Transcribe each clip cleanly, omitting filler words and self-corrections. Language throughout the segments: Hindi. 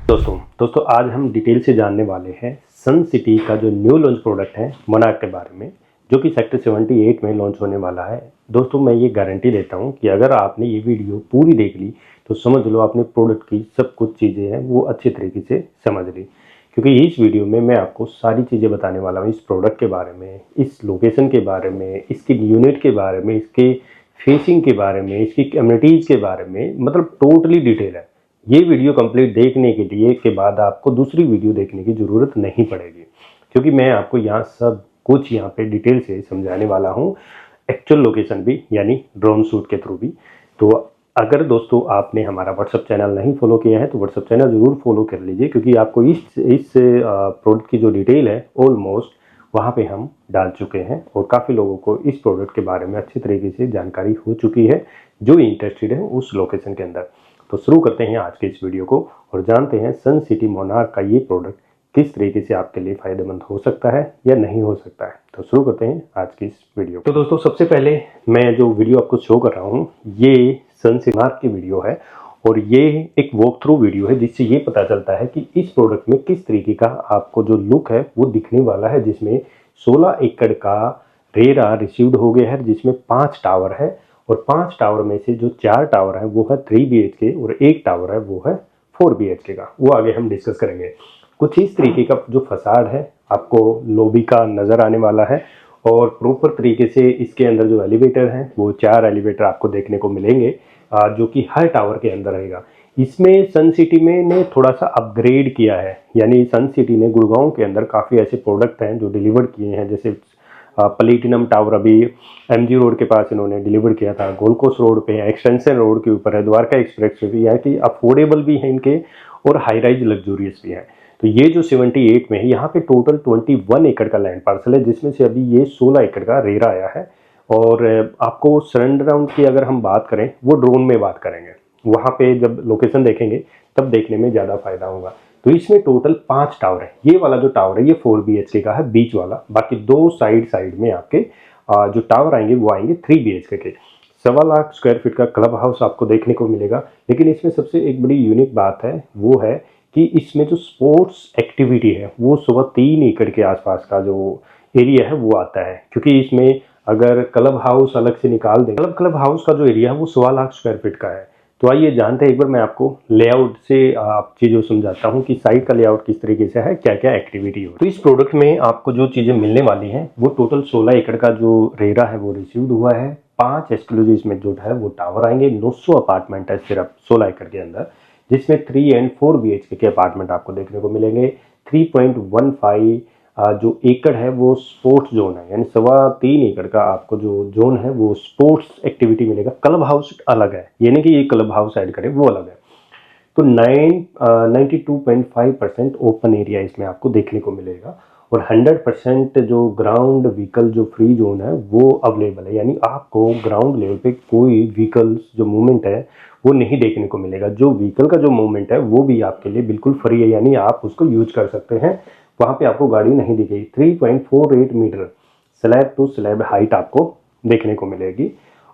दोस्तों आज हम डिटेल से जानने वाले हैं सन सिटी का जो न्यू लॉन्च प्रोडक्ट है मोनार्क के बारे में, जो कि सेक्टर 78 में लॉन्च होने वाला है। दोस्तों मैं ये गारंटी देता हूँ कि अगर आपने ये वीडियो पूरी देख ली तो समझ लो आपने प्रोडक्ट की सब कुछ चीज़ें हैं वो अच्छी तरीके से समझ ली, क्योंकि इस वीडियो में मैं आपको सारी चीज़ें बताने वाला हूँ इस प्रोडक्ट के बारे में, इस लोकेशन के बारे में, इसकी यूनिट के बारे में, इसके फेसिंग के बारे में, इसकी कम्युनिटीज़ के बारे में, मतलब टोटली डिटेल है। ये वीडियो कंप्लीट देखने के लिए के बाद आपको दूसरी वीडियो देखने की ज़रूरत नहीं पड़ेगी, क्योंकि मैं आपको यहाँ सब कुछ यहाँ पे डिटेल से समझाने वाला हूँ, एक्चुअल लोकेशन भी, यानी ड्रोन शूट के थ्रू भी। तो अगर दोस्तों आपने हमारा व्हाट्सअप चैनल नहीं फॉलो किया है तो व्हाट्सअप चैनल ज़रूर फॉलो कर लीजिए, क्योंकि आपको इस प्रोडक्ट की जो डिटेल है ऑलमोस्ट वहाँ पे हम डाल चुके हैं और काफ़ी लोगों को इस प्रोडक्ट के बारे में अच्छी तरीके से जानकारी हो चुकी है जो इंटरेस्टेड है उस लोकेशन के अंदर। तो शुरू करते हैं आज के इस वीडियो को और जानते हैं सन सिटी मोनार्क का ये प्रोडक्ट किस तरीके से आपके लिए फ़ायदेमंद हो सकता है या नहीं हो सकता है। तो शुरू करते हैं आज की इस वीडियो को। तो दोस्तों सबसे पहले मैं जो वीडियो आपको शो कर रहा हूँ ये सन सिटी मोनार्क की वीडियो है और ये एक वॉक थ्रू वीडियो है, जिससे ये पता चलता है कि इस प्रोडक्ट में किस तरीके का आपको जो लुक है वो दिखने वाला है, जिसमें 16 एकड़ का रेरा रिसीव्ड हो गया है, जिसमें 5 टावर है और 5 टावर में से जो 4 टावर है वो है 3 BHK और एक टावर है वो है 4 BHK का। वो आगे हम डिस्कस करेंगे। कुछ इस तरीके का जो फसाड है आपको लॉबी का नज़र आने वाला है और प्रॉपर तरीके से इसके अंदर जो एलिवेटर हैं वो 4 एलिवेटर आपको देखने को मिलेंगे, जो कि हर टावर के अंदर रहेगा। इसमें सन सिटी में ने थोड़ा सा अपग्रेड किया है, यानी सन सिटी ने गुड़गांव के अंदर काफ़ी ऐसे प्रोडक्ट हैं जो डिलीवर किए हैं, जैसे प्लेटिनम टावर अभी MG रोड के पास इन्होंने डिलीवर किया था, गोल्ड कोस्ट रोड पे है, एक्सटेंशन रोड के ऊपर है, द्वारका एक्सप्रेस भी है, कि अफोर्डेबल भी है इनके और हाई राइज लग्जूरियस भी है। तो ये जो 78 में है यहाँ पे टोटल 21 एकड़ का लैंड पार्सल है, जिसमें से अभी ये 16 एकड़ का रेरा आया है। और आपको सरेंडर राउंड की अगर हम बात करें वो ड्रोन में बात करेंगे, वहाँ पे जब लोकेशन देखेंगे तब देखने में ज़्यादा फायदा होगा। तो इसमें टोटल 5 टावर है। ये वाला जो टावर है ये 4 BHK का है, बीच वाला। बाकी 2 साइड में आपके जो टावर आएंगे वो आएंगे 3 BHK के। 1.25 लाख स्क्वायर फीट का क्लब हाउस आपको देखने को मिलेगा। लेकिन इसमें सबसे एक बड़ी यूनिक बात है वो है कि इसमें जो स्पोर्ट्स एक्टिविटी है वो सुबह 3 एकड़ के आसपास का जो एरिया है वो आता है, क्योंकि इसमें अगर क्लब हाउस अलग से निकाल दें, क्लब हाउस का जो एरिया है वो 1.25 लाख स्क्वायर फीट का है। तो आइए जानते हैं, एक बार मैं आपको लेआउट से आप चीज़ों समझाता हूँ कि साइट का लेआउट किस तरीके से है, क्या क्या एक्टिविटी हो। तो इस प्रोडक्ट में आपको जो चीज़ें मिलने वाली हैं वो टोटल 16 एकड़ का जो रेरा है वो रिसीव्ड हुआ है। 5 एक्सक्लूसिव इसमें जो है वो टावर आएंगे, 900 अपार्टमेंट है सिर्फ 16 एकड़ के अंदर, जिसमें 3 और 4 BHK के अपार्टमेंट आपको देखने को मिलेंगे। 3.15 जो एकड़ है वो स्पोर्ट्स जोन है, यानी 3.25 एकड़ का आपको जो जोन है वो स्पोर्ट्स एक्टिविटी मिलेगा। क्लब हाउस अलग है, यानी कि ये क्लब हाउस ऐड करें वो अलग है। तो 92.5% ओपन एरिया इसमें आपको देखने को मिलेगा और 100% जो ग्राउंड व्हीकल जो फ्री जोन है वो अवेलेबल है, यानी आपको ग्राउंड लेवल पे कोई व्हीकल्स जो मूवमेंट है वो नहीं देखने को मिलेगा। जो व्हीकल का जो मूवमेंट है वो भी आपके लिए बिल्कुल फ्री है, यानी आप उसको यूज कर सकते हैं, वहाँ पे आपको गाड़ी नहीं दिखेगी। 3.48 metre slab to slab height आपको देखने को मिलेगी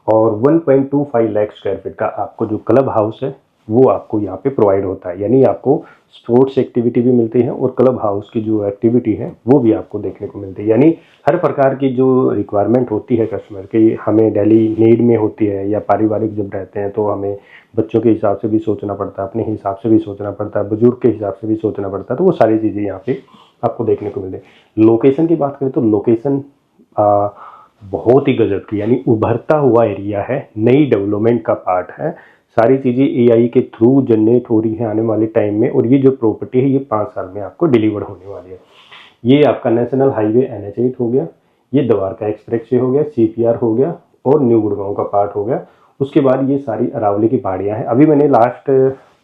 और 1.25 लाख स्क्वायर फीट का आपको जो क्लब हाउस है वो आपको यहाँ पे प्रोवाइड होता है, यानी आपको स्पोर्ट्स एक्टिविटी भी मिलती है और क्लब हाउस की जो एक्टिविटी है वो भी आपको देखने को मिलती है। यानी हर प्रकार की जो रिक्वायरमेंट होती है कस्टमर की, हमें डेली नीड में होती है या पारिवारिक जब रहते हैं तो हमें बच्चों के हिसाब से भी सोचना पड़ता है, अपने हिसाब से भी सोचना पड़ता है, बुजुर्ग के हिसाब से भी सोचना पड़ता है, तो वो सारी चीज़ें यहाँ पे आपको देखने को मिलती है। लोकेशन की बात करें तो लोकेशन बहुत ही गजब की, यानी उभरता हुआ एरिया है, नई डेवलपमेंट का पार्ट है। सारी चीज़ें AI के थ्रू जनरेट हो रही है आने वाले टाइम में, और ये जो प्रॉपर्टी है ये 5 साल में आपको डिलीवर होने वाली है। ये आपका नेशनल हाईवे NH8 हो गया, ये द्वारका एक्सप्रेस वे हो गया, CPR हो गया और न्यू गुड़गांव का पार्ट हो गया। उसके बाद ये सारी अरावली की पहाड़ियाँ हैं। अभी मैंने लास्ट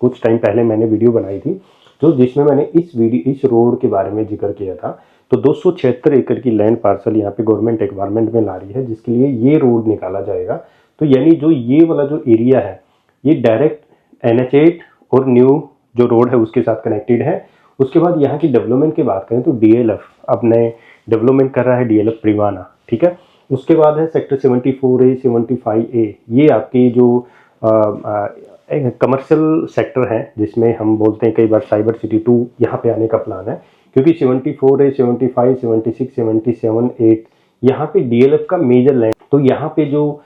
कुछ टाइम पहले मैंने वीडियो बनाई थी तो जिसमें मैंने इस रोड के बारे में जिक्र किया था। तो 276 एकड़ की लैंड पार्सल यहाँ पे गवर्नमेंट एक्वायरमेंट में ला रही है, जिसके लिए ये रोड निकाला जाएगा। तो यानी जो ये वाला जो एरिया है ये डायरेक्ट NH8 और न्यू जो रोड है उसके साथ कनेक्टेड है। उसके बाद यहाँ की डेवलपमेंट की बात करें तो DLF अपने डेवलपमेंट कर रहा है, DLF प्रिवाना, ठीक है। उसके बाद है सेक्टर 74A 75A, ये आपकी जो एक कमर्शियल सेक्टर है जिसमें हम बोलते हैं कई बार साइबर सिटी 2 यहाँ पे आने का प्लान है, क्योंकि 74 है, 75, 76, 77, 8 यहाँ पे डीएलएफ का मेजर लैंड। तो यहाँ पे जो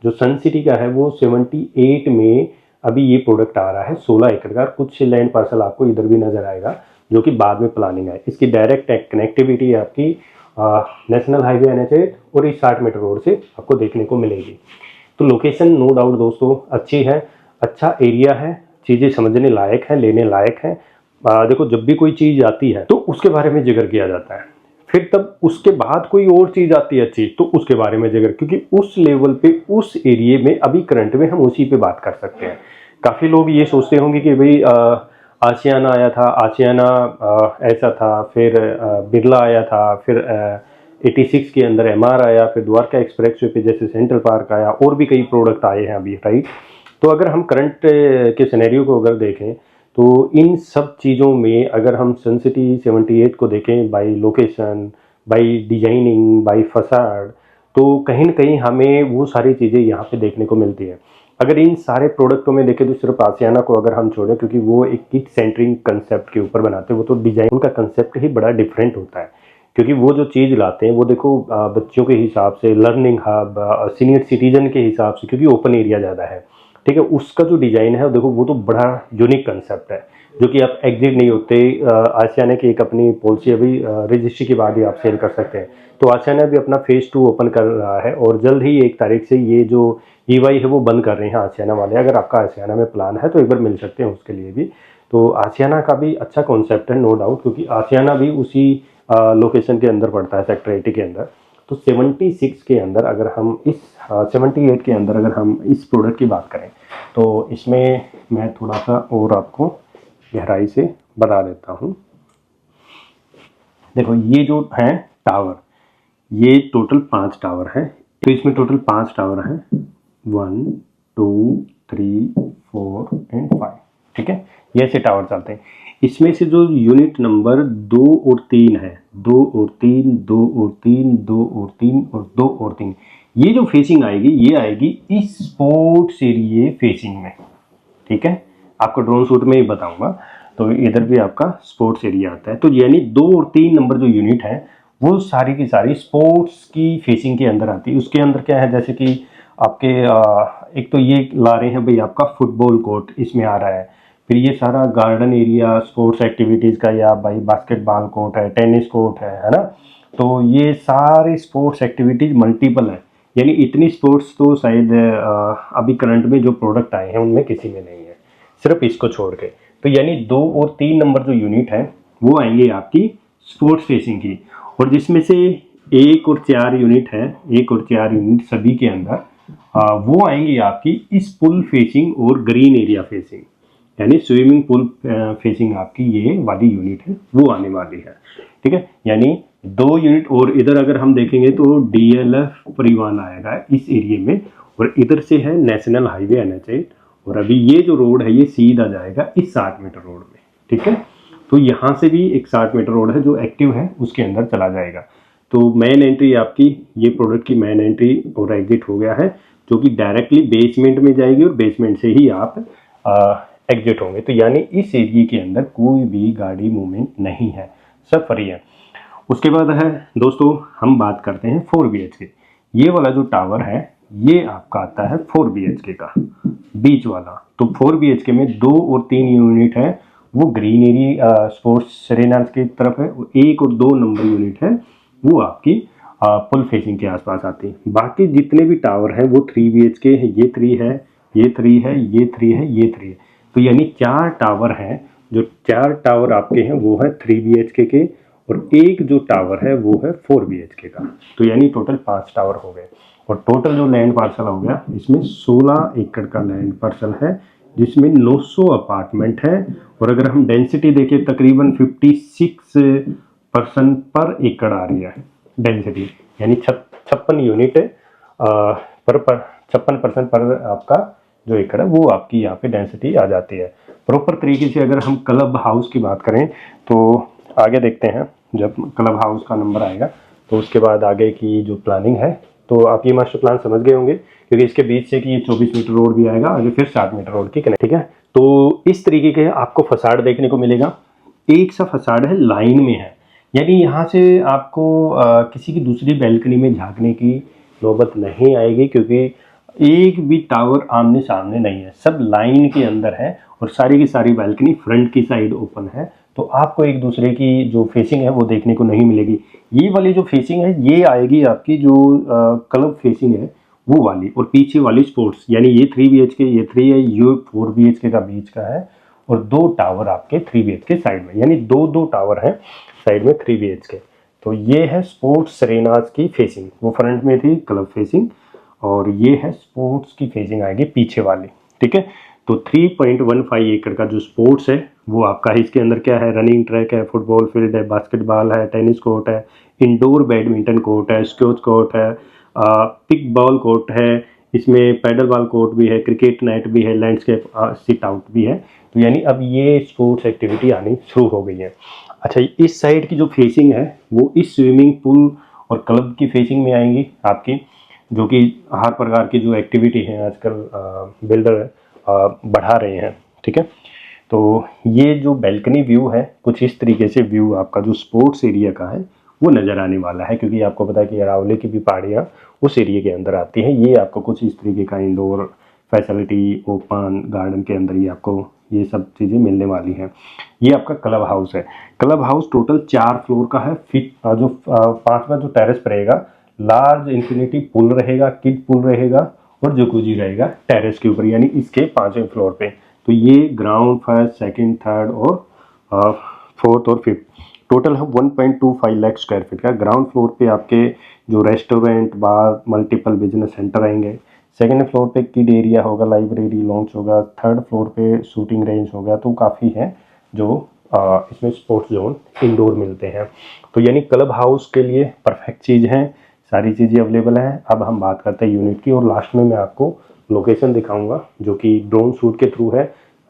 सन सिटी का है वो 78 में अभी ये प्रोडक्ट आ रहा है 16 एकड़ का। कुछ लैंड पार्सल आपको इधर भी नजर आएगा जो कि बाद में प्लानिंग है। इसकी डायरेक्ट कनेक्टिविटी है आपकी नेशनल हाईवे NH8 और इस 60 मीटर रोड से आपको देखने को मिलेगी। तो लोकेशन नो डाउट दोस्तों अच्छी है, अच्छा एरिया है, चीज़ें समझने लायक है, लेने लायक है। देखो जब भी कोई चीज़ आती है तो उसके बारे में जिक्र किया जाता है, फिर तब उसके बाद कोई और चीज़ आती है अच्छी तो उसके बारे में जिक्र, क्योंकि उस लेवल पे उस एरिए में अभी करंट में हम उसी पे बात कर सकते हैं। काफ़ी लोग ये सोचते होंगे कि भाई आशियाना आया था, आशियाना ऐसा था, फिर बिरला आया था, फिर 86 के अंदर MR आया, फिर द्वारका एक्सप्रेसवे पे जैसे सेंट्रल पार्क आया, और भी कई प्रोडक्ट आए हैं अभी, राइट। तो अगर हम करंट के सिनेरियो को अगर देखें तो इन सब चीज़ों में अगर हम सन सिटी 78 को देखें by location, by designing, by facade, तो कहीं ना कहीं हमें वो सारी चीज़ें यहाँ पे देखने को मिलती है। अगर इन सारे प्रोडक्टों में देखें तो सिर्फ आसियाना को अगर हम छोड़ें, क्योंकि वो एक किड सेंटरिंग कंसेप्ट के ऊपर बनाते हैं, वो तो डिजाइन उनका कंसेप्ट ही बड़ा डिफरेंट होता है, क्योंकि वो जो चीज़ लाते हैं वो देखो बच्चों के हिसाब से, लर्निंग हब, सीनियर सिटीजन के हिसाब से, क्योंकि ओपन एरिया ज़्यादा है, ठीक है, उसका जो डिज़ाइन है देखो वो तो बड़ा यूनिक कंसेप्ट है जो कि आप एग्जिट नहीं होते। आसियाना की एक अपनी पॉलिसी अभी रजिस्ट्री के बाद ही आप सेल कर सकते हैं। तो आसियाना भी अपना फेज 2 ओपन कर रहा है और जल्द ही 1 तारीख से ये जो EY है वो बंद कर रहे हैं आसियाना वाले। अगर आपका आसियाना में प्लान है तो एक बार मिल सकते हैं उसके लिए भी। तो आसियाना का भी अच्छा कॉन्सेप्ट है नो डाउट, क्योंकि आसियाना भी उसी लोकेशन के अंदर पड़ता है, सेक्टर 80 के अंदर। तो 76 के अंदर अगर हम इस 78 के अंदर अगर हम इस प्रोडक्ट की बात करें तो इसमें मैं थोड़ा सा और आपको गहराई से बता देता हूँ। देखो ये जो है टावर, ये टोटल 5 टावर हैं। तो इसमें टोटल 5 टावर हैं, 1 2 3 4 एंड 5, ठीक है, ये ऐसे टावर चलते हैं। इसमें से जो यूनिट नंबर 2 और 3 है, 2 और 3, 2 और 3, 2 और 3 और 2 और 3, ये जो फेसिंग आएगी ये आएगी इस स्पोर्ट्स एरिया फेसिंग में, ठीक है, आपको ड्रोन शूट में ही बताऊंगा। तो इधर भी आपका स्पोर्ट्स एरिया आता है। तो यानी 2 और 3 नंबर जो यूनिट है वो सारी की सारी स्पोर्ट्स की फेसिंग के अंदर आती है। उसके अंदर क्या है, जैसे कि आपके एक तो ये ला रहे हैं भाई आपका फुटबॉल कोर्ट इसमें आ रहा है, फिर ये सारा गार्डन एरिया स्पोर्ट्स एक्टिविटीज़ का, या भाई बास्केटबॉल कोर्ट है, टेनिस कोर्ट है ना। तो ये सारे स्पोर्ट्स एक्टिविटीज़ मल्टीपल है, यानी इतनी स्पोर्ट्स तो शायद अभी करंट में जो प्रोडक्ट आए हैं उनमें किसी में नहीं है, सिर्फ इसको छोड़ के। तो यानी 2 और 3 नंबर जो यूनिट है वो आएंगे आपकी स्पोर्ट्स फेसिंग की, और जिसमें से 1 और 4 यूनिट है, 1 और 4 यूनिट सभी के अंदर वो आएंगी आपकी इस पुल फेसिंग और ग्रीन एरिया फेसिंग, यानी स्विमिंग पूल फेसिंग आपकी ये वाली यूनिट है वो आने वाली है, ठीक है। यानी 2 यूनिट और इधर अगर हम देखेंगे तो DLF परिवहन आएगा इस एरिया में, और इधर से है नेशनल हाईवे NH8, और अभी ये जो रोड है ये सीधा जाएगा इस 60 मीटर रोड में, ठीक है। तो यहाँ से भी एक 60 मीटर रोड है जो एक्टिव है उसके अंदर चला जाएगा। तो मेन एंट्री आपकी ये प्रोडक्ट की मेन एंट्री और एग्जिट हो गया है, जो कि डायरेक्टली बेसमेंट में जाएगी और बेसमेंट से ही आप एग्जिट होंगे। तो यानी इस एरिया के अंदर कोई भी गाड़ी मूवमेंट नहीं है, सब फ्री है। उसके बाद है दोस्तों हम बात करते हैं 4 BHK। ये वाला जो टावर है ये आपका आता है 4 BHK का बीच वाला। तो 4 BHK में 2 और 3 यूनिट है वो ग्रीन एरिया स्पोर्ट्स सेरेना की तरफ है, 1 और 2 नंबर यूनिट है वो आपकी पुल फेसिंग के आसपास आती है। बाकी जितने भी टावर हैं वो 3 BHK है, ये 3 है, ये 3 है, ये 3 है, ये 3 है। तो यानी 4 टावर हैं, जो 4 टावर आपके हैं वो है 3 BHK के, और एक जो टावर है वो है 4 BHK का। तो यानी टोटल 5 टावर हो गए, और टोटल जो लैंड पार्सल हो गया इसमें 16 एकड़ का लैंड पार्सल है, जिसमें 900 अपार्टमेंट है। और अगर हम डेंसिटी देखें तकरीबन 56% पर एकड़ आ रही है डेंसिटी, यानी 56 यूनिट पर 56% पर आपका जो एकड़ है वो आपकी यहाँ पे डेंसिटी आ जाती है। प्रॉपर तरीके से अगर हम क्लब हाउस की बात करें तो आगे देखते हैं, जब क्लब हाउस का नंबर आएगा तो उसके बाद आगे की जो प्लानिंग है तो आप ये मास्टर प्लान समझ गए होंगे, क्योंकि इसके बीच से कि ये 24 मीटर रोड भी आएगा, आगे फिर 7 मीटर रोड की कनेक्ट, ठीक है। तो इस तरीके के आपको फसाड देखने को मिलेगा। एक सा फसाड है, लाइन में है, यानी यहाँ से आपको किसी की दूसरी बैल्कनी में झांकने की नौबत नहीं आएगी, क्योंकि एक भी टावर आमने सामने नहीं है, सब लाइन के अंदर है और सारी की सारी बैल्कनी फ्रंट की साइड ओपन है। तो आपको एक दूसरे की जो फेसिंग है वो देखने को नहीं मिलेगी। ये वाली जो फेसिंग है ये आएगी आपकी जो क्लब फेसिंग है वो वाली, और पीछे वाली स्पोर्ट्स, यानी ये 3 BHK, ये 3 है, ये 4 BHK का बीच का है, और 2 टावर आपके 3 BHK साइड में, यानी दो टावर हैं साइड में 3 BHK। तो ये है स्पोर्ट्स सरेनाज की फेसिंग, वो फ्रंट में थी क्लब फेसिंग, और ये है स्पोर्ट्स की फेसिंग आएगी पीछे वाली, ठीक है। तो 3.15 एकड़ का जो स्पोर्ट्स है वो आपका है। इसके अंदर क्या है, रनिंग ट्रैक है, फुटबॉल फील्ड है, बास्केटबॉल है, टेनिस कोर्ट है, इंडोर बैडमिंटन कोर्ट है, स्क्वैश कोर्ट है, पिक बॉल कोर्ट है, इसमें पैडल बॉल कोर्ट भी है, क्रिकेट नेट भी है, लैंडस्केप सिट आउट भी है। तो यानी अब ये स्पोर्ट्स एक्टिविटी आनी शुरू हो गई है। अच्छा, इस साइड की जो फेसिंग है वो इस स्विमिंग पूल और क्लब की फेसिंग में आएंगी आपकी, जो कि हर प्रकार की जो एक्टिविटी है आजकल बिल्डर बढ़ा रहे हैं, ठीक है। तो ये जो बैल्कनी व्यू है कुछ इस तरीके से व्यू आपका जो स्पोर्ट्स एरिया का है वो नज़र आने वाला है, क्योंकि आपको पता है कि अरावली की भी पहाड़ियाँ उस एरिया के अंदर आती हैं। ये आपको कुछ इस तरीके का इंडोर फैसिलिटी ओपन गार्डन के अंदर ही आपको ये सब चीज़ें मिलने वाली हैं। ये आपका क्लब हाउस है। क्लब हाउस टोटल 4 फ्लोर का है। फिट जो 5वां जो टेरेस पर रहेगा, लार्ज इन्फिनिटी पूल रहेगा, किड पूल रहेगा और जकूजी रहेगा टेरेस के ऊपर, यानी इसके 5वें फ्लोर पे। तो ये ग्राउंड, फर्स्ट, सेकंड, थर्ड और 4th और 5th टोटल है 1.25 लाख स्क्वायर फीट का। ग्राउंड फ्लोर पे आपके जो रेस्टोरेंट, बार, मल्टीपल बिजनेस सेंटर आएंगे। सेकंड फ्लोर पे किड एरिया होगा, लाइब्रेरी, लॉन्च होगा। थर्ड फ्लोर पे शूटिंग रेंज होगा। तो काफ़ी है जो इसमें स्पोर्ट्स जोन इंडोर मिलते हैं। तो यानी क्लब हाउस के लिए परफेक्ट चीज़ है, सारी चीज़ें अवेलेबल हैं। अब हम बात करते हैं यूनिट की, और लास्ट में मैं आपको लोकेशन दिखाऊंगा जो कि ड्रोन शूट के थ्रू है।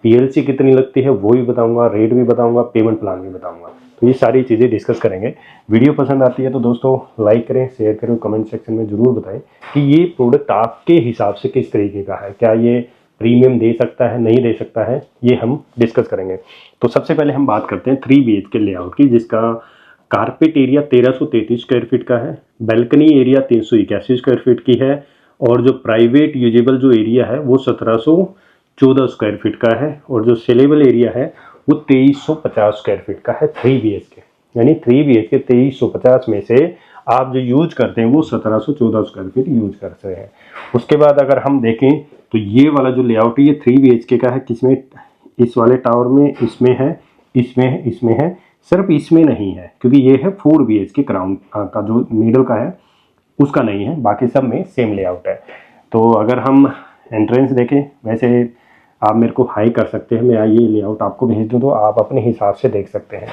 पीएलसी कितनी लगती है वो भी बताऊंगा, रेट भी बताऊंगा, पेमेंट प्लान भी बताऊंगा। तो ये सारी चीज़ें डिस्कस करेंगे। वीडियो पसंद आती है तो दोस्तों लाइक करें, शेयर करें, कमेंट सेक्शन में ज़रूर बताएं कि ये प्रोडक्ट आपके हिसाब से किस तरीके का है, क्या ये प्रीमियम दे सकता है, नहीं दे सकता है, ये हम डिस्कस करेंगे। तो सबसे पहले हम बात करते हैं 3 BHK लेआउट की, जिसका कारपेट एरिया 1333 स्क्वायर फीट का है, बैल्कनी एरिया 381 स्क्वायर फीट की है, और जो प्राइवेट यूजेबल जो एरिया है वो 1714 स्क्वायर फीट का है, और जो सेलेबल एरिया है वो 2350 स्क्वायर फीट का है। 3 BHK, यानी 3 BHK 2350 में से आप जो यूज करते हैं वो 1714 स्क्वायर फीट यूज करते हैं। उसके बाद अगर हम देखें तो ये वाला जो लेआउट है ये 3 BHK का है। किसमें, इस वाले टावर में, इसमें है, इसमें है, इसमें है, सिर्फ इसमें नहीं है क्योंकि ये है 4 BHK क्राउन का जो मिडल का है उसका नहीं है, बाकी सब में सेम लेआउट है। तो अगर हम एंट्रेंस देखें, वैसे आप मेरे को हाई कर सकते हैं, मैं ये लेआउट आपको भेज दूँ तो आप अपने हिसाब से देख सकते हैं।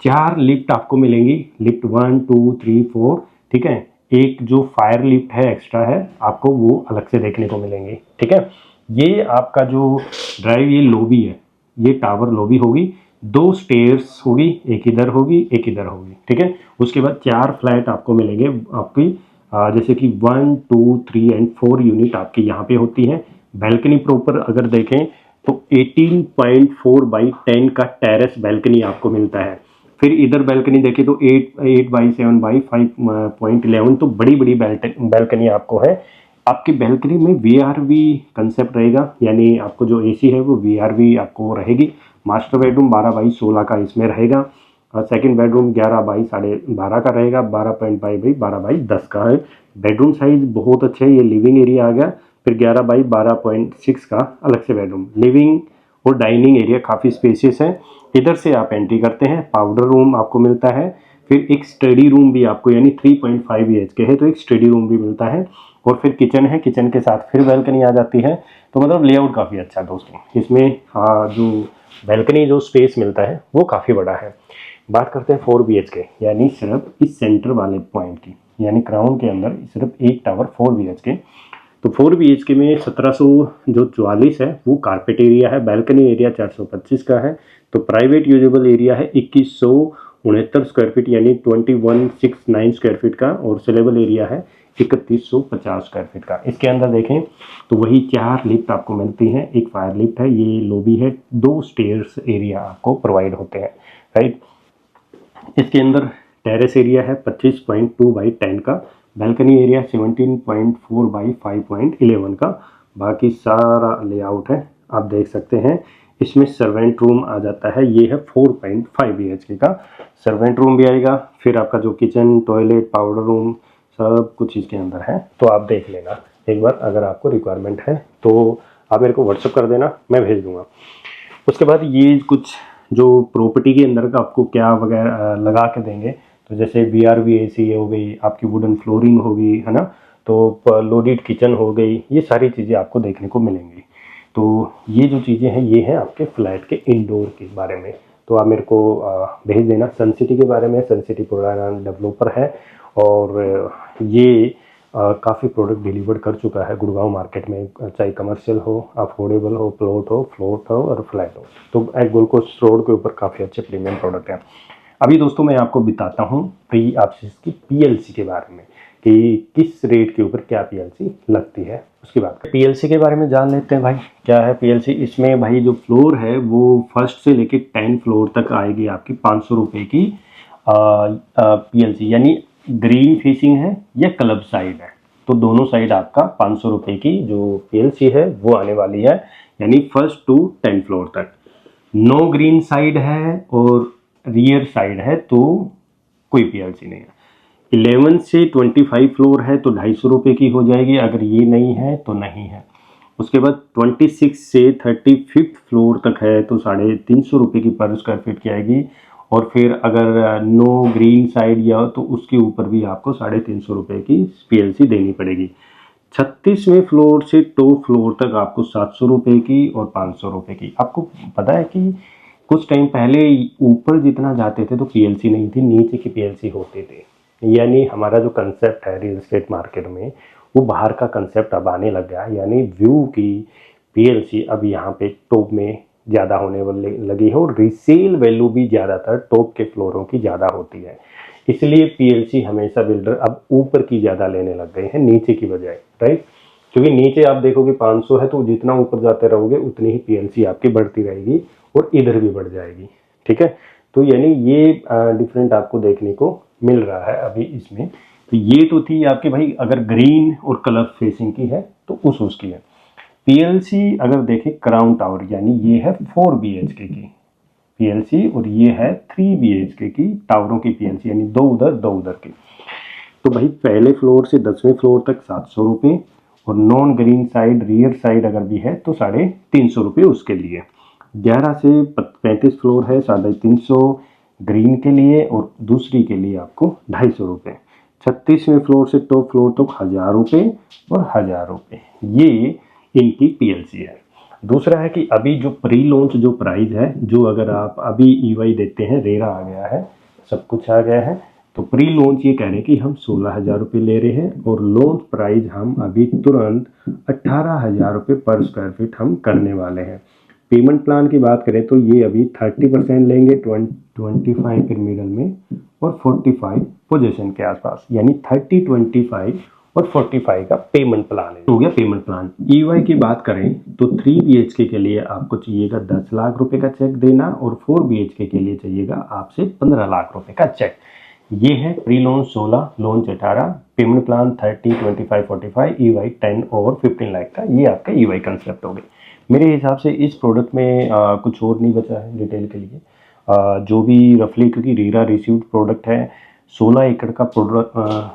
4 लिफ्ट आपको मिलेंगी, लिफ्ट 1 2 3 4, ठीक है। एक जो फायर लिफ्ट है एक्स्ट्रा है आपको वो अलग से देखने को मिलेंगी, ठीक है। ये आपका जो ड्राइव, ये लॉबी है, ये टावर लॉबी होगी। 2 स्टेयर्स होगी, एक इधर होगी, एक इधर होगी, ठीक है। उसके बाद 4 फ्लैट आपको मिलेंगे आपकी, जैसे कि 1 2 3 एंड 4 यूनिट आपकी यहाँ पे होती है। बैल्कनी प्रॉपर अगर देखें तो 18.4 बाई 10 का टेरेस बैल्कनी आपको मिलता है। फिर इधर बैल्कनी देखें तो 8 बाई 7 बाई 5.11, तो बड़ी बड़ी बैल्कनी आपको है। आपकी बैल्कनी में VRV कंसेप्ट रहेगा, यानी आपको जो AC है वो VRV आपको रहेगी। मास्टर बेडरूम 12 बाई 16 का इसमें रहेगा, और सेकंड बेडरूम 11 बाई 12.5 का रहेगा, 12.5 बाई 12 बाई 10 का है। बेडरूम साइज बहुत अच्छा है, ये लिविंग एरिया आ गया। फिर 11 बाई 12.6 का अलग से बेडरूम, लिविंग और डाइनिंग एरिया काफ़ी स्पेसियस है। इधर से आप एंट्री करते हैं, पाउडर रूम आपको मिलता है। फिर एक स्टडी रूम भी आपको, यानी 3.5 BHK है तो एक स्टडी रूम भी मिलता है। और फिर किचन है, किचन के साथ फिर बैल्कनी आ जाती है। तो मतलब लेआउट काफ़ी अच्छा है दोस्तों। इसमें जो बैल्कनी जो स्पेस मिलता है वो काफ़ी बड़ा है। बात करते हैं 4 BHK, यानी सिर्फ इस सेंटर वाले पॉइंट की, यानी क्राउन के अंदर सिर्फ एक टावर 4 BHK। तो 4 BHK में 1744 है वो कारपेट एरिया है, बैल्कनी एरिया 425 का है। तो प्राइवेट यूजेबल एरिया है 2169 स्क्वायर फीट, यानी 2169 स्क्वायर फीट का, और सेलेबल एरिया है 3150 स्क्वायर फीट का। इसके अंदर देखें तो वही 4 लिफ्ट आपको मिलती हैं, एक फायर लिफ्ट है, ये लॉबी है, 2 स्टेयर्स एरिया आपको प्रोवाइड होते हैं, राइट। इसके अंदर टेरेस एरिया है 25.2 बाई 10 का, बैल्कनी एरिया 17.4 बाई 5.11 का। बाकी सारा लेआउट है, आप देख सकते हैं। इसमें सर्वेंट रूम आ जाता है, ये है 4.5 BHK का सर्वेंट रूम भी आएगा। फिर आपका जो किचन, टॉयलेट, पाउडर रूम सब कुछ इसके अंदर है। तो आप देख लेना एक बार, अगर आपको रिक्वायरमेंट है तो आप मेरे को व्हाट्सअप कर देना, मैं भेज दूंगा। उसके बाद ये कुछ जो प्रॉपर्टी के अंदर का आपको क्या वगैरह लगा के देंगे, तो जैसे VRV AC हो गई, आपकी वुडन फ्लोरिंग होगी, है ना, तो लोडेड किचन हो गई, ये सारी चीज़ें आपको देखने को मिलेंगी। तो ये जो चीज़ें हैं ये हैं आपके फ्लैट के इंडोर के बारे में। तो आप मेरे को भेज देना। सन सिटी के बारे में, सन सिटी पुराना डेवलपर है और ये काफ़ी प्रोडक्ट डिलीवर कर चुका है गुड़गांव मार्केट में, चाहे कमर्शियल हो, अफोर्डेबल हो, प्लॉट हो, फ्लोट हो और फ्लैट हो। तो गोल्ड कोस्ट रोड के ऊपर काफ़ी अच्छे प्रीमियम प्रोडक्ट हैं। अभी दोस्तों मैं आपको बताता हूँ प्री एक्सेस की PLC के बारे में कि किस रेट के ऊपर क्या PLC लगती है, उसकी बात करें। PLC के बारे में जान लेते हैं भाई, क्या है PLC। इसमें भाई जो फ्लोर है वो फर्स्ट से लेके 10 फ्लोर तक आएगी आपकी 500 रुपये की PLC, यानी ग्रीन फेसिंग है या क्लब साइड है, तो दोनों साइड आपका 500 रुपये की जो PLC है वो आने वाली है, यानी फर्स्ट टू 10 फ्लोर तक। नो ग्रीन साइड है और रियर साइड है तो कोई PLC नहीं है। 11 से 25 फ्लोर है तो 250 रुपये की हो जाएगी, अगर ये नहीं है तो नहीं है। उसके बाद 26 से 35 फ्लोर तक है तो 350 रुपये की पर स्क्वायर फीट की आएगी। और फिर अगर नो ग्रीन साइड या तो उसके ऊपर भी आपको 350 रुपये की PLC देनी पड़ेगी। 36वें फ्लोर से टॉप फ्लोर तक आपको 700 रुपये की और 500 रुपये की। आपको पता है कि कुछ टाइम पहले ऊपर जितना जाते थे तो PLC नहीं थी, नीचे की PLC होते थे। यानी हमारा जो कंसेप्ट है रियल एस्टेट मार्केट में वो बाहर का कंसेप्ट अब आने लग गया है, यानी व्यू की PLC अब यहाँ पे टॉप में ज़्यादा होने वाली लगी है और रीसेल वैल्यू भी ज़्यादातर टॉप के फ्लोरों की ज़्यादा होती है। इसलिए PLC हमेशा बिल्डर अब ऊपर की ज़्यादा लेने लग गए हैं नीचे की बजाय, राइट। क्योंकि नीचे आप देखोगे 500 है तो जितना ऊपर जाते रहोगे उतनी ही PLC आपकी बढ़ती रहेगी और इधर भी बढ़ जाएगी, ठीक है। तो यानी ये डिफरेंट आपको देखने को मिल रहा है अभी इसमें। तो ये तो थी आपके भाई अगर ग्रीन और कलर फेसिंग की है तो उसकी है। PLC अगर देखें क्राउन टावर, यानी ये है 4 BHK की PLC और ये है 3 BHK की टावरों की PLC, यानी 2 उधर की। तो भाई पहले फ्लोर से 10वें फ्लोर तक 700 रुपये और non green side rear side अगर भी है तो 350 रुपये उसके लिए। 11 से 35 फ्लोर है 350 ग्रीन के लिए और दूसरी के लिए आपको 250 रुपये। 36वें फ्लोर से टॉप फ्लोर तक 1000 रुपये और 1000 रुपये, ये इनकी PLC है। दूसरा है कि अभी जो प्री लॉन्च जो प्राइस है, जो अगर आप अभी EY देते हैं, रेरा आ गया है, सब कुछ आ गया है, तो प्री लॉन्च ये कह रहे हैं कि हम 16,000 रुपये ले रहे हैं और लॉन्च प्राइस हम अभी तुरंत 18,000 रुपये पर स्क्वायर फीट हम करने वाले हैं। पेमेंट प्लान की बात करें तो ये अभी 30% लेंगे 25 फिर मिडल में और 45 पोजीशन के आसपास, यानी 30, 25 और 45 का पेमेंट प्लान है, हो गया पेमेंट प्लान। EY की बात करें तो 3 BHK के लिए आपको चाहिएगा 10 लाख रुपए का चेक देना और 4 BHK के लिए चाहिएगा आपसे 15 लाख रुपए का चेक। ये है pre launch 16, launch 18, payment plan 30, 25, 45, EY 10 और 15 लाख का, ये आपका EY कंसेप्ट हो गया। मेरे हिसाब से इस प्रोडक्ट में कुछ और नहीं बचा है डिटेल के लिए। जो भी रफली, क्योंकि रेरा रिसीव्ड प्रोडक्ट है, 16 एकड़ का प्रोडक्ट,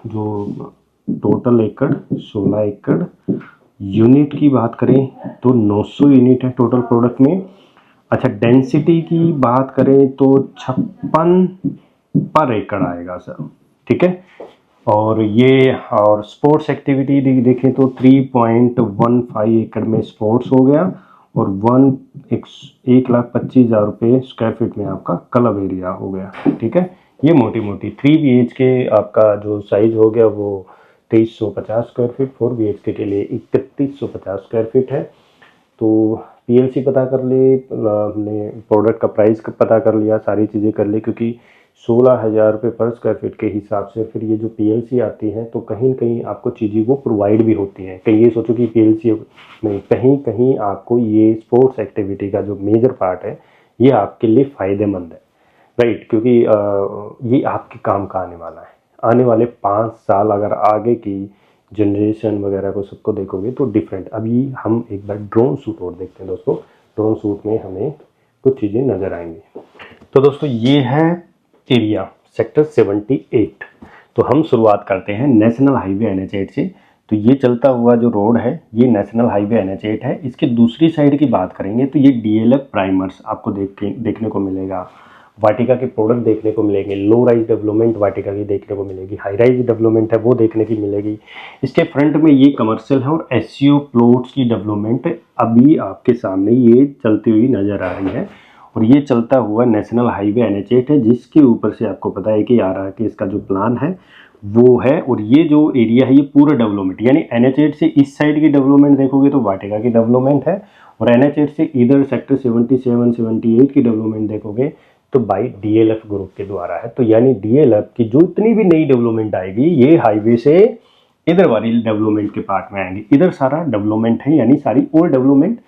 जो टोटल एकड़ 16 एकड़, यूनिट की बात करें तो 900 यूनिट है टोटल प्रोडक्ट में। अच्छा, डेंसिटी की बात करें तो 56 पर एकड़ आएगा सर, ठीक है। और ये और स्पोर्ट्स एक्टिविटी देखें तो 3.15 एकड़ में स्पोर्ट्स हो गया और 1,25,000 रुपये स्क्वायर फीट में आपका क्लब एरिया हो गया, ठीक है। ये मोटी मोटी 3 BHK आपका जो साइज हो गया वो 2350 स्क्वायर फीट, 4 BHK के लिए 3150 स्क्वायर फीट है। तो PLC पता कर ले, हमने प्रोडक्ट का प्राइस पता कर लिया, सारी चीज़ें कर ली, क्योंकि 16,000 रुपये पर स्क्वायर फीट के हिसाब से फिर ये जो पीएलसी आती है तो कहीं न कहीं आपको चीज़ें वो प्रोवाइड भी होती हैं। कहीं ये सोचो कि पीएलसी में कहीं कहीं आपको ये स्पोर्ट्स एक्टिविटी का जो मेजर पार्ट है ये आपके लिए फ़ायदेमंद है, राइट? क्योंकि ये आपके काम का आने वाला है। आने वाले 5 साल अगर आगे की जनरेशन वगैरह को सबको देखोगे तो डिफरेंट। अभी हम एक बार ड्रोन शूट और देखते हैं दोस्तों। ड्रोन शूट में हमें कुछ चीज़ें नज़र आएंगी। तो दोस्तों ये है एरिया सेक्टर 78। तो हम शुरुआत करते हैं नेशनल हाईवे NH8 से। तो ये चलता हुआ जो रोड है ये नेशनल हाईवे NH8 है। इसके दूसरी साइड की बात करेंगे तो ये DLF प्राइमर्स आपको देखने को मिलेगा। वाटिका के प्रोडक्ट देखने को मिलेंगे। लो राइज डेवलपमेंट वाटिका की देखने को मिलेगी। हाई राइज डेवलपमेंट है वो देखने की मिलेगी। इसके फ्रंट में ये कमर्शियल है और SCO प्लॉट्स की डेवलपमेंट अभी आपके सामने ये चलती हुई नज़र आ रही है। और ये चलता हुआ नेशनल हाईवे NH8 है जिसके ऊपर से आपको पता है कि आ रहा है कि इसका जो प्लान है वो है। और ये जो एरिया है ये पूरा डेवलपमेंट, यानी NH8 से इस साइड की डेवलपमेंट देखोगे तो वाटिका की डेवलपमेंट है और NH8 से इधर सेक्टर 77, 78 की डेवलपमेंट देखोगे तो बाई DLF ग्रुप के द्वारा है। तो यानी DLF की जो इतनी भी नई डेवलपमेंट आएगी ये हाईवे से इधर वाली डेवलपमेंट के पार्ट में आएंगे। इधर सारा डेवलपमेंट है, यानी सारी ओल्ड डेवलपमेंट,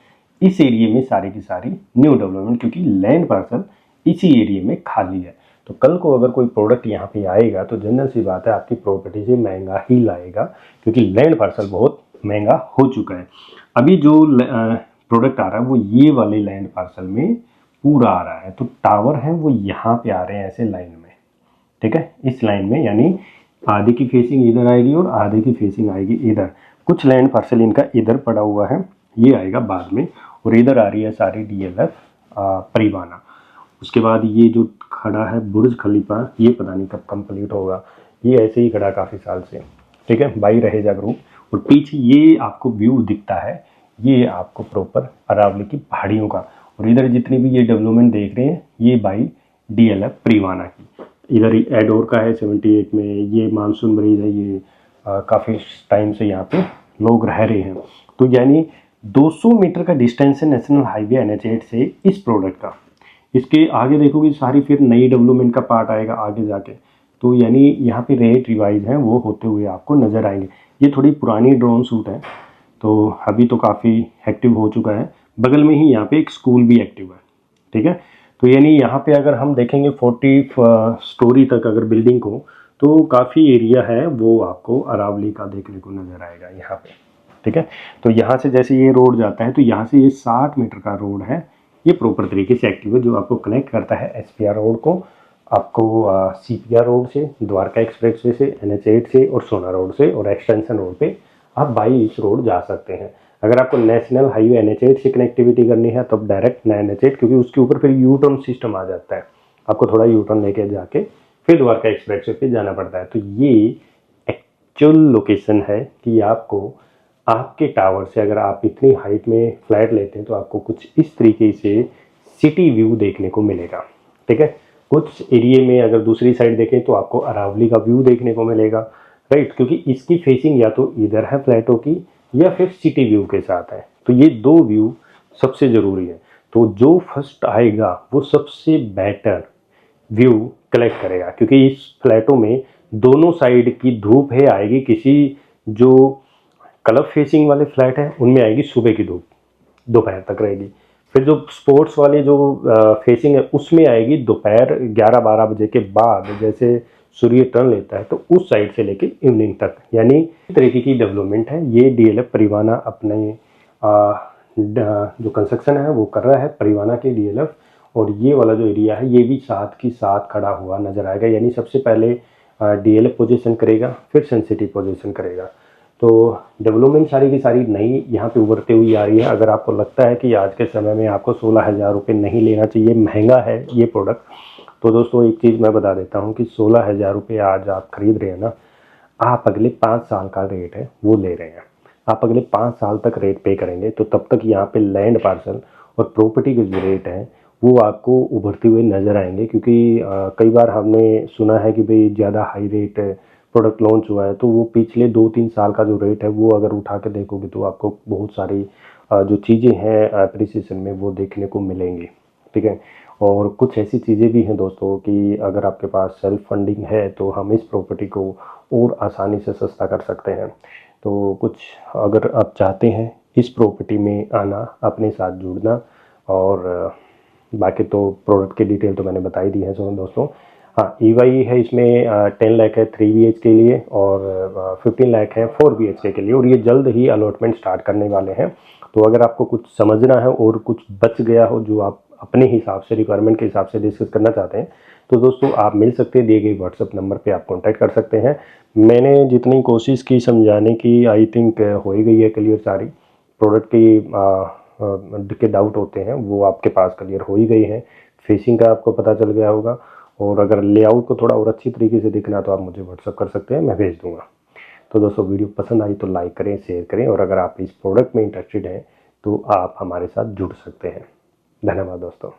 इस एरिया में सारी की सारी न्यू डेवलपमेंट, क्योंकि लैंड पार्सल इसी एरिया में खाली है। तो कल को अगर कोई प्रोडक्ट यहाँ पे आएगा तो जनरल सी बात है आपकी प्रॉपर्टी से महंगा ही लाएगा, क्योंकि लैंड पार्सल बहुत महंगा हो चुका है। अभी जो प्रोडक्ट आ रहा है वो ये वाले लैंड पार्सल में पूरा आ रहा है। तो टावर है वो यहाँ पे आ रहे हैं ऐसे लाइन में, ठीक है, इस लाइन में, यानी आधे की फेसिंग इधर आएगी और आधे की फेसिंग आएगी इधर। कुछ लैंड पार्सल इनका इधर पड़ा हुआ है, ये आएगा बाद में। और इधर आ रही है सारी DLF परिवाना। उसके बाद ये जो खड़ा है बुर्ज खलीफा, ये पता नहीं कब कंप्लीट होगा, ये ऐसे ही खड़ा काफ़ी साल से, ठीक है, बाई रहेजा ग्रुप। और पीछे ये आपको व्यू दिखता है ये आपको प्रॉपर अरावली की पहाड़ियों का। और इधर जितनी भी ये डेवलपमेंट देख रहे हैं ये बाई DLF परिवाना की। इधर एडोर का है 78 में, ये मानसून ब्रिज है, ये काफ़ी टाइम से यहाँ पे लोग रह रहे हैं। तो यानी 200 मीटर का डिस्टेंस है नेशनल हाईवे NH8 से इस प्रोडक्ट का। इसके आगे देखोगे सारी फिर नई डेवलपमेंट का पार्ट आएगा आगे जाके। तो यानी यहाँ पे रेट रिवाइज हैं वो होते हुए आपको नज़र आएंगे। ये थोड़ी पुरानी ड्रोन शूट है तो अभी तो काफ़ी एक्टिव हो चुका है। बगल में ही यहाँ पे एक स्कूल भी एक्टिव है, ठीक है। तो यानी यहाँ पे अगर हम देखेंगे 40 स्टोरी तक अगर बिल्डिंग को, तो काफ़ी एरिया है वो आपको अरावली का देखने को नज़र आएगा यहाँ पे, ठीक है। तो यहाँ से जैसे ये रोड जाता है तो यहाँ से ये 60 मीटर का रोड है, ये प्रॉपर तरीके से एक्टिव है, जो आपको कनेक्ट करता है SPR रोड को आपको CPR रोड से, द्वारका एक्सप्रेसवे से, NH8 से और सोना रोड से, और एक्सटेंशन रोड पे आप बाई इस रोड जा सकते हैं। अगर आपको नेशनल हाईवे NH8 से कनेक्टिविटी करनी है तब डायरेक्ट NH8, क्योंकि उसके ऊपर फिर यू टर्न सिस्टम आ जाता है, आपको थोड़ा यू टर्न लेके जाके फिर द्वारका एक्सप्रेसवे पे जाना पड़ता है। तो ये एक्चुअल लोकेशन है कि आपको आपके टावर से अगर आप इतनी हाइट में फ्लैट लेते हैं तो आपको कुछ इस तरीके से सिटी व्यू देखने को मिलेगा, ठीक है। कुछ एरिया में अगर दूसरी साइड देखें तो आपको अरावली का व्यू देखने को मिलेगा, राइट, क्योंकि इसकी फेसिंग या तो इधर है फ्लैटों की या फिर सिटी व्यू के साथ है। तो ये दो व्यू सबसे ज़रूरी है। तो जो फर्स्ट आएगा वो सबसे बेटर व्यू कलेक्ट करेगा, क्योंकि इस फ्लैटों में दोनों साइड की धूप है आएगी। किसी जो क्लब फेसिंग वाले फ्लैट हैं उनमें आएगी सुबह की धूप, दोपहर तक रहेगी। फिर जो स्पोर्ट्स वाले जो फेसिंग है उसमें आएगी दोपहर 11-12 बजे के बाद, जैसे सूर्य टर्न लेता है तो उस साइड से लेके इवनिंग तक। यानी इस तरीके की डेवलपमेंट है। ये DLF परिवाना अपने जो कंस्ट्रक्शन है वो कर रहा है, परिवाना के DLF। और ये वाला जो एरिया है ये भी साथ की साथ खड़ा हुआ नजर आएगा, यानी सबसे पहले DLF पोजीशन करेगा फिर सन सिटी पोजीशन करेगा। तो डेवलपमेंट सारी की सारी नई यहाँ पे उभरते हुई आ रही है। अगर आपको लगता है कि आज के समय में आपको 16,000 रुपये नहीं लेना चाहिए, महंगा है ये प्रोडक्ट, तो दोस्तों एक चीज़ मैं बता देता हूँ कि 16,000 रुपये आज आप खरीद रहे हैं ना, आप अगले 5 साल का रेट है वो ले रहे हैं। आप अगले 5 साल तक रेट पे करेंगे तो तब तक यहाँ पे लैंड पार्सल और प्रॉपर्टी के जो रेट हैं वो आपको उभरते हुए नज़र आएंगे। क्योंकि कई बार हमने सुना है कि भाई ज़्यादा हाई रेट प्रोडक्ट लॉन्च हुआ है, तो वो पिछले 2-3 साल का जो रेट है वो अगर उठा के देखोगे तो आपको बहुत सारी जो चीज़ें हैं एप्रिसिएशन में वो देखने को मिलेंगी, ठीक है। और कुछ ऐसी चीज़ें भी हैं दोस्तों कि अगर आपके पास सेल्फ फंडिंग है तो हम इस प्रॉपर्टी को और आसानी से सस्ता कर सकते हैं। तो कुछ अगर आप चाहते हैं इस प्रॉपर्टी में आना, अपने साथ जुड़ना, और बाकी तो प्रोडक्ट की डिटेल तो मैंने बता ही दी है दोस्तों। हाँ, ईवाई है इसमें 10 लाख है 3 BH के लिए, और 15 लाख है 4 BH के लिए, और ये जल्द ही अलॉटमेंट स्टार्ट करने वाले हैं। तो अगर आपको कुछ समझना है और कुछ बच गया हो जो आप अपने हिसाब से, रिक्वायरमेंट के हिसाब से डिस्कस करना चाहते हैं, तो दोस्तों आप मिल सकते हैं, दिए गए व्हाट्सएप नंबर पे आप कांटेक्ट कर सकते हैं। मैंने जितनी कोशिश की समझाने की, आई थिंक हो ही गई है क्लियर सारी। प्रोडक्ट के डाउट होते हैं वो आपके पास क्लियर हो ही गई हैं। फेसिंग का आपको पता चल गया होगा, और अगर लेआउट को थोड़ा और अच्छी तरीके से देखना तो आप मुझे व्हाट्सअप कर सकते हैं, मैं भेज दूंगा। तो दोस्तों वीडियो पसंद आई तो लाइक करें, शेयर करें, और अगर आप इस प्रोडक्ट में इंटरेस्टेड हैं तो आप हमारे साथ जुड़ सकते हैं। धन्यवाद दोस्तों।